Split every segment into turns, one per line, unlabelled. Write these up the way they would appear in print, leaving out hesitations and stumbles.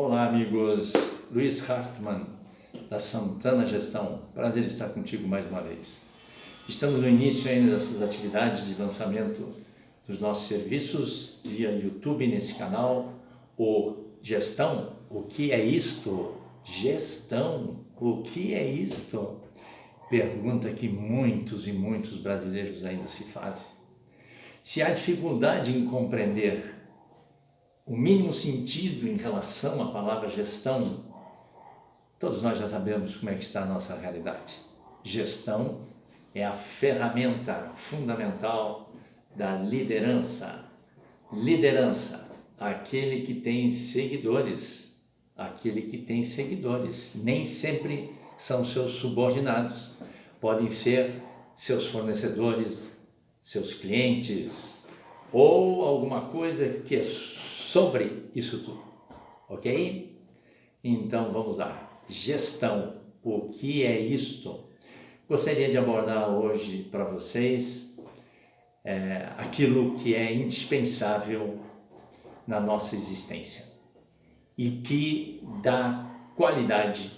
Olá, amigos. Luiz Hartmann, da Santana Gestão. Prazer estar contigo mais uma vez. Estamos no início ainda dessas atividades de lançamento dos nossos serviços via YouTube nesse canal. O Gestão, o que é isto? Gestão, o que é isto? Pergunta que muitos e muitos brasileiros ainda se fazem. Se há dificuldade em compreender o mínimo sentido em relação à palavra gestão, todos nós já sabemos como é que está a nossa realidade. Gestão é a ferramenta fundamental da liderança. Liderança, aquele que tem seguidores, nem sempre são seus subordinados, podem ser seus fornecedores, seus clientes, ou alguma coisa que é sobre isso tudo, ok? Então vamos lá. Gestão, o que é isto? Gostaria de abordar hoje para vocês aquilo que é indispensável na nossa existência e que dá qualidade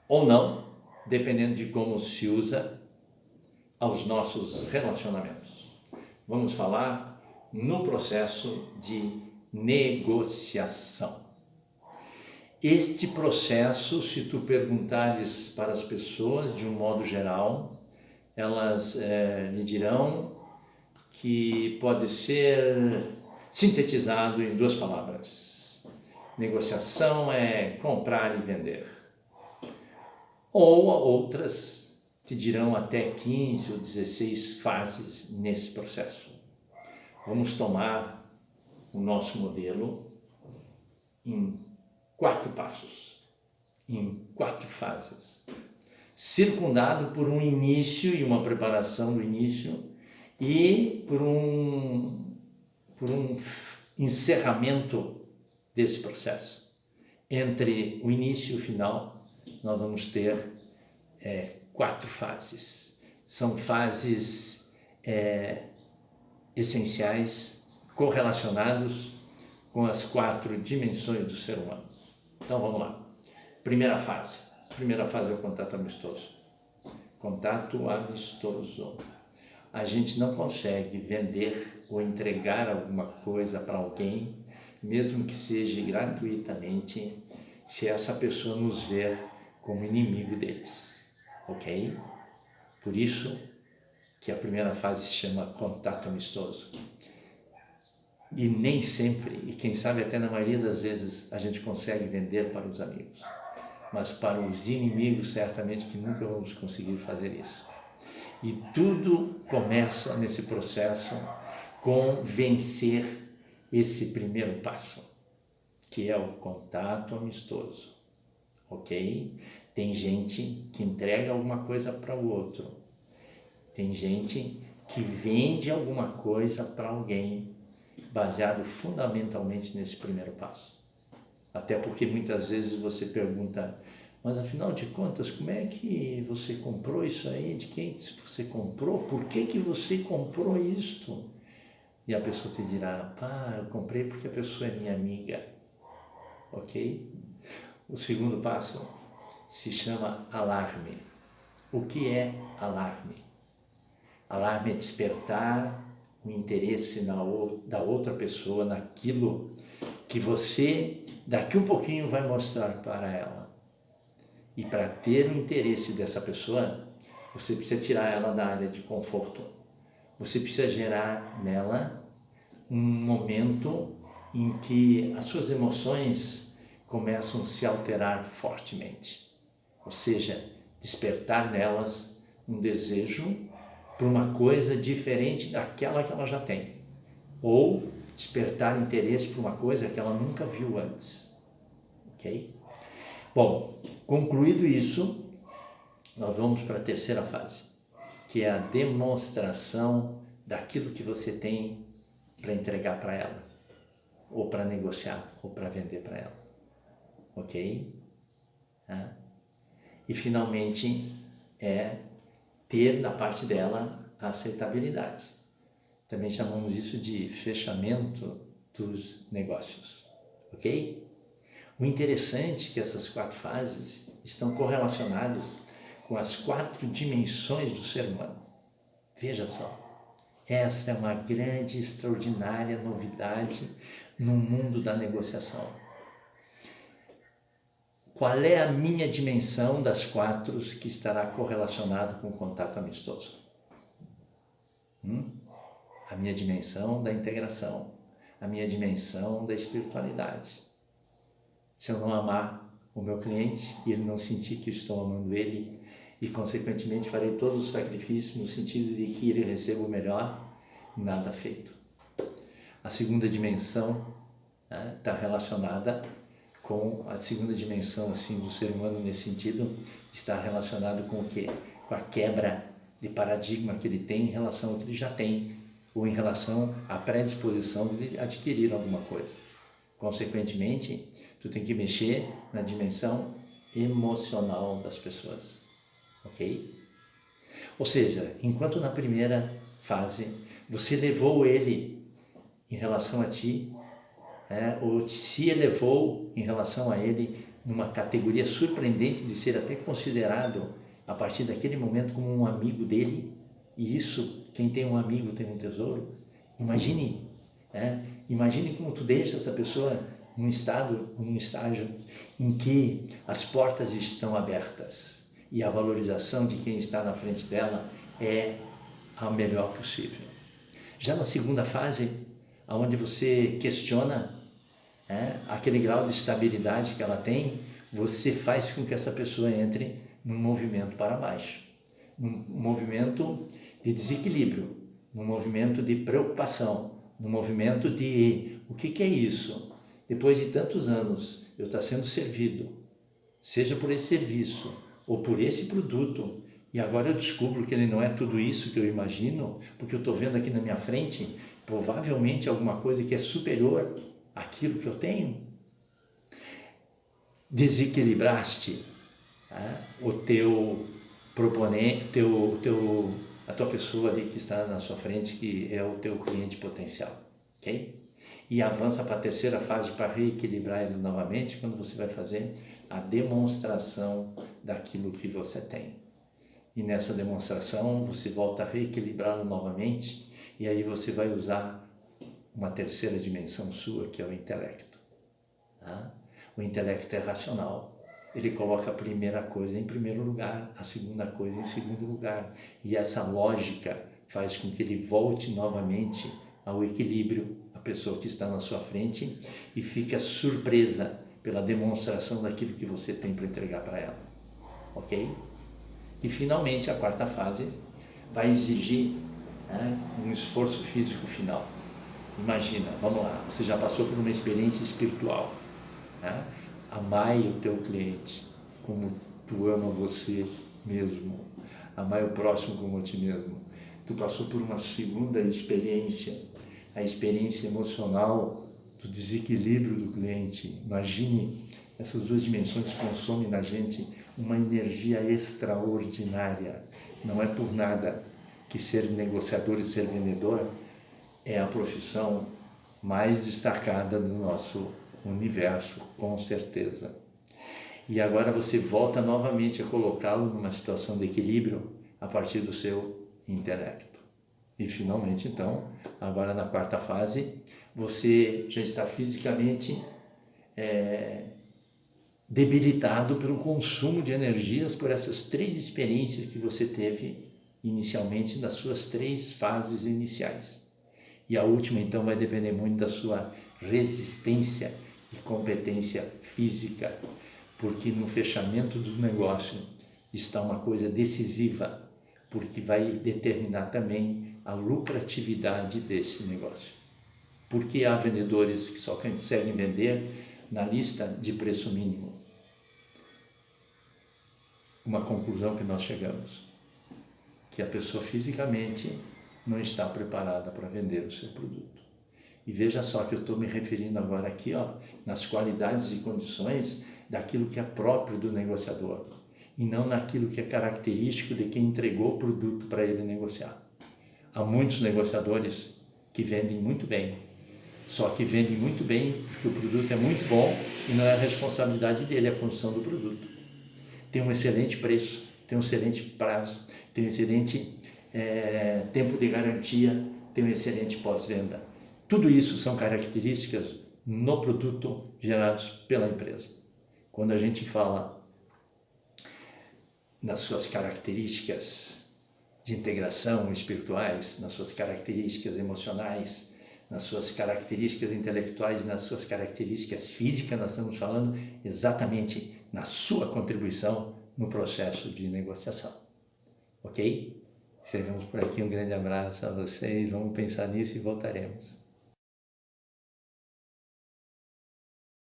ou não, dependendo de como se usa, aos nossos relacionamentos. Vamos falar no processo de negociação. Este processo, se tu perguntares para as pessoas de um modo geral, elas lhe dirão que pode ser sintetizado em duas palavras. Negociação é comprar e vender. Ou outras te dirão até 15 ou 16 fases nesse processo. Vamos tomar o nosso modelo em 4 passos, em 4 fases, circundado por um início e uma preparação do início e por um encerramento desse processo. Entre o início e o final, nós vamos ter 4 fases. São fases essenciais, correlacionados com as 4 dimensões do ser humano. Então vamos lá. Primeira fase é o contato amistoso. Contato amistoso. A gente não consegue vender ou entregar alguma coisa para alguém, mesmo que seja gratuitamente, se essa pessoa nos ver como inimigo deles, ok? Por isso que a primeira fase se chama contato amistoso. E nem sempre, e quem sabe até na maioria das vezes, a gente consegue vender para os amigos. Mas para os inimigos, certamente que nunca vamos conseguir fazer isso. E tudo começa nesse processo com vencer esse primeiro passo, que é o contato amistoso, ok? Tem gente que entrega alguma coisa para o outro. Tem gente que vende alguma coisa para alguém, baseado fundamentalmente nesse primeiro passo. Até porque muitas vezes você pergunta, mas afinal de contas, como é que você comprou isso aí? De quem você comprou? Por que você comprou isto? E a pessoa te dirá, eu comprei porque a pessoa é minha amiga, ok? O segundo passo se chama alarme. O que é alarme? Alarme é despertar o interesse da outra pessoa naquilo que você, daqui um pouquinho, vai mostrar para ela. E para ter o interesse dessa pessoa, você precisa tirar ela da área de conforto. Você precisa gerar nela um momento em que as suas emoções começam a se alterar fortemente. Ou seja, despertar nelas um desejo por uma coisa diferente daquela que ela já tem, ou despertar interesse por uma coisa que ela nunca viu antes, ok? Bom, concluído isso, nós vamos para a terceira fase, que é a demonstração daquilo que você tem para entregar para ela, ou para negociar, ou para vender para ela, ok? E finalmente ter da parte dela a aceitabilidade. Também chamamos isso de fechamento dos negócios, ok? O interessante é que essas 4 fases estão correlacionadas com as 4 dimensões do ser humano. Veja só, essa é uma grande, extraordinária novidade no mundo da negociação. Qual é a minha dimensão das 4 que estará correlacionado com o contato amistoso? A minha dimensão da integração, a minha dimensão da espiritualidade. Se eu não amar o meu cliente e ele não sentir que eu estou amando ele e, consequentemente, farei todos os sacrifícios no sentido de que ele receba o melhor, nada feito. A segunda dimensão está relacionada com a segunda dimensão assim, do ser humano nesse sentido, está relacionado com o quê? Com a quebra de paradigma que ele tem em relação ao que ele já tem, ou em relação à predisposição de adquirir alguma coisa. Consequentemente, tu tem que mexer na dimensão emocional das pessoas, ok? Ou seja, enquanto na primeira fase você levou ele em relação a ti, ou se elevou em relação a ele numa categoria surpreendente de ser até considerado a partir daquele momento como um amigo dele, e isso, quem tem um amigo tem um tesouro. Imagine, imagine como tu deixa essa pessoa num estágio em que as portas estão abertas e a valorização de quem está na frente dela é a melhor possível. Já na segunda fase, onde você questiona aquele grau de estabilidade que ela tem, você faz com que essa pessoa entre num movimento para baixo, num movimento de desequilíbrio, num movimento de preocupação, num movimento de o que é isso? Depois de tantos anos eu estou sendo servido, seja por esse serviço ou por esse produto, e agora eu descubro que ele não é tudo isso que eu imagino, porque eu estou vendo aqui na minha frente provavelmente alguma coisa que é superior àquilo que eu tenho. Desequilibraste o teu proponente, a tua pessoa ali que está na sua frente, que é o teu cliente potencial, ok? E avança para a terceira fase para reequilibrar ele novamente, quando você vai fazer a demonstração daquilo que você tem. E nessa demonstração você volta a reequilibrá-lo novamente, e aí você vai usar uma terceira dimensão sua, que é o intelecto. O intelecto é racional. Ele coloca a primeira coisa em primeiro lugar, a segunda coisa em segundo lugar. E essa lógica faz com que ele volte novamente ao equilíbrio, a pessoa que está na sua frente, e fica surpresa pela demonstração daquilo que você tem para entregar para ela. Ok? E finalmente a quarta fase vai exigir um esforço físico final. Imagina, vamos lá, você já passou por uma experiência espiritual. Amai o teu cliente como tu ama você mesmo. Amai o próximo como a ti mesmo. Tu passou por uma segunda experiência, a experiência emocional do desequilíbrio do cliente. Imagine, essas duas dimensões consomem na gente uma energia extraordinária. Não é por nada que ser negociador e ser vendedor é a profissão mais destacada do nosso universo, com certeza. E agora você volta novamente a colocá-lo numa situação de equilíbrio a partir do seu intelecto. E finalmente, então, agora na quarta fase, você já está fisicamente debilitado pelo consumo de energias por essas 3 experiências que você teve inicialmente nas suas 3 fases iniciais. E a última, então, vai depender muito da sua resistência e competência física, porque no fechamento do negócio está uma coisa decisiva, porque vai determinar também a lucratividade desse negócio. Porque há vendedores que só conseguem vender na lista de preço mínimo. Uma conclusão que nós chegamos, que a pessoa fisicamente não está preparada para vender o seu produto. E veja só que eu estou me referindo agora aqui, nas qualidades e condições daquilo que é próprio do negociador, e não naquilo que é característico de quem entregou o produto para ele negociar. Há muitos negociadores que vendem muito bem, Só que vende muito bem, porque o produto é muito bom e não é a responsabilidade dele a construção do produto. Tem um excelente preço, tem um excelente prazo, tem um excelente tempo de garantia, tem um excelente pós-venda. Tudo isso são características no produto gerados pela empresa. Quando a gente fala nas suas características de integração espirituais, nas suas características emocionais, nas suas características intelectuais, nas suas características físicas, nós estamos falando exatamente na sua contribuição no processo de negociação. Ok? Encerramos por aqui, um grande abraço a vocês, vamos pensar nisso e voltaremos.